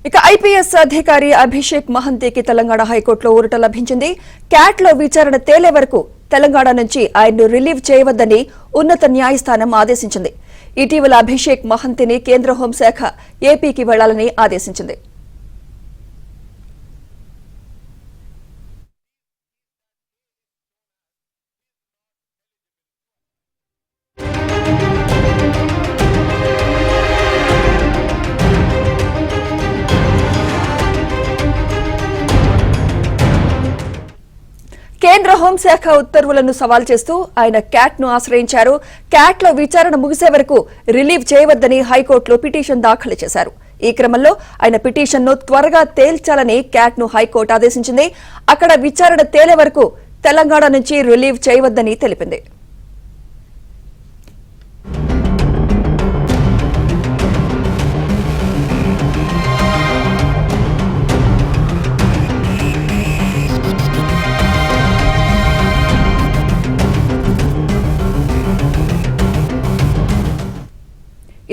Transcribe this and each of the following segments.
ఇక ఐపీఎస్ అధికారి అభిషేక్ మహంతికి తెలంగాణ హైకోర్టులో ఊరట లభించింది. క్యాట్ లో విచారణ తేలే వరకు తెలంగాణ నుంచి ఆయన్ను రిలీవ్ చేయవద్దని ఉన్నత న్యాయస్థానం ఆదేశించింది. ఇటీవల అభిషేక్ మహంతిని కేంద్ర హోంశాఖ ఏపీకి వెళ్లాలని ఆదేశించింది. కేంద్ర హోంశాఖ ఉత్తర్వులను సవాల్ చేస్తూ ఆయన క్యాట్ ను ఆశ్రయించారు. క్యాట్ లో విచారణ ముగిసే వరకు రిలీవ్ చేయవద్దని హైకోర్టులో పిటిషన్ దాఖలు చేశారు. ఈ క్రమంలో ఆయన పిటిషన్ ను త్వరగా తేల్చాలని క్యాట్ ను హైకోర్టు ఆదేశించింది. అక్కడ విచారణ తేలే వరకు తెలంగాణ నుంచి రిలీవ్ చేయవద్దని తెలిపింది.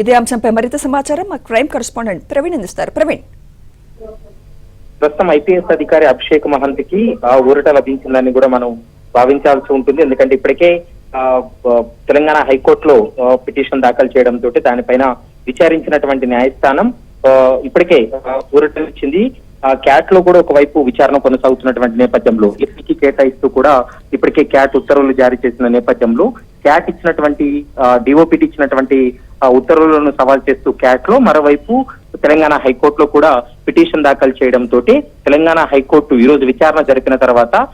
ఇదే అంశంపై మరింత సమాచారం మా క్రైమ్ కరెస్పాండెంట్ ప్రవీణ్ అందిస్తారు. ప్రవీణ్, ప్రస్తుతం ఐపీఎస్ అధికారి అభిషేక్ మహంతికి ఊరట లభించిందని కూడా మనం భావించాల్సి ఉంటుంది. ఎందుకంటే ఇప్పటికే తెలంగాణ హైకోర్టులో పిటిషన్ దాఖలు చేయడంతో దానిపైన విచారించినటువంటి న్యాయస్థానం ఇప్పటికే ఊరట ఇచ్చింది. క్యాట్ లో కూడా ఒకవైపు విచారణ కొనసాగుతున్నటువంటి నేపథ్యంలో ఏపీకి కేటాయిస్తూ కూడా ఇప్పటికే క్యాట్ ఉత్తర్వులు జారీ చేసిన నేపథ్యంలో క్యాట్ ఇచ్చినటువంటి డిఓపిటి ఇచ్చినటువంటి ఉత్తర్వులను సవాల్ చేస్తూ క్యాట్ లో మరోవైపు తెలంగాణ హైకోర్టులో కూడా పిటిషన్ దాఖలు చేయడంతో తెలంగాణ హైకోర్టు ఈ రోజు విచారణ జరిపిన తర్వాత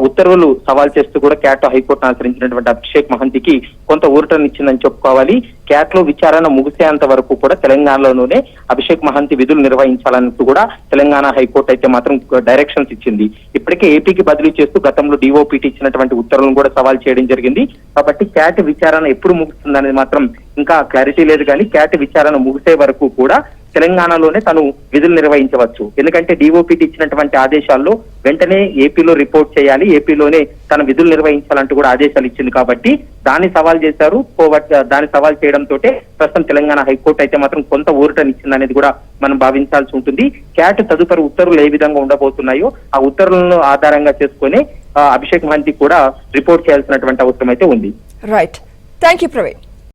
ఉత్తర్వులు సవాల్ చేస్తూ కూడా క్యాట్ హైకోర్టును ఆశ్రయించినటువంటి అభిషేక్ మహంతికి కొంత ఊరటనిచ్చిందని చెప్పుకోవాలి. క్యాట్ లో విచారణ ముగిసేంత వరకు కూడా తెలంగాణలోనే అభిషేక్ మహంతి విధులు నిర్వహించాలంటూ కూడా తెలంగాణ హైకోర్టు అయితే మాత్రం డైరెక్షన్స్ ఇచ్చింది. ఇప్పటికే ఏపీకి బదిలీ చేస్తూ గతంలో డిఓపిటి ఇచ్చినటువంటి ఉత్తర్వులను కూడా సవాల్ చేయడం జరిగింది. కాబట్టి క్యాట్ విచారణ ఎప్పుడు ముగుస్తుందనేది మాత్రం ఇంకా క్లారిటీ లేదు. కానీ క్యాట్ విచారణ ముగిసే వరకు కూడా తెలంగాణలోనే తను విధులు నిర్వహించవచ్చు. ఎందుకంటే డిఓపిటి ఇచ్చినటువంటి ఆదేశాల్లో వెంటనే ఏపీలో రిపోర్ట్ చేయాలి, ఏపీలోనే తన విధులు నిర్వహించాలంటూ కూడా ఆదేశాలు ఇచ్చింది. కాబట్టి దాన్ని సవాల్ చేశారు. దాన్ని సవాల్ చేయడంతో ప్రస్తుతం తెలంగాణ హైకోర్టు అయితే మాత్రం కొంత ఊరటనిచ్చింది అనేది కూడా మనం భావించాల్సి ఉంటుంది. క్యాట్ తదుపరి ఉత్తర్వులు ఏ విధంగా ఉండబోతున్నాయో ఆ ఉత్తర్వులను ఆధారంగా చేసుకుని అభిషేక్ మహంతి కూడా రిపోర్ట్ చేయాల్సినటువంటి అవసరం అయితే ఉంది. Right, thank you Praveen.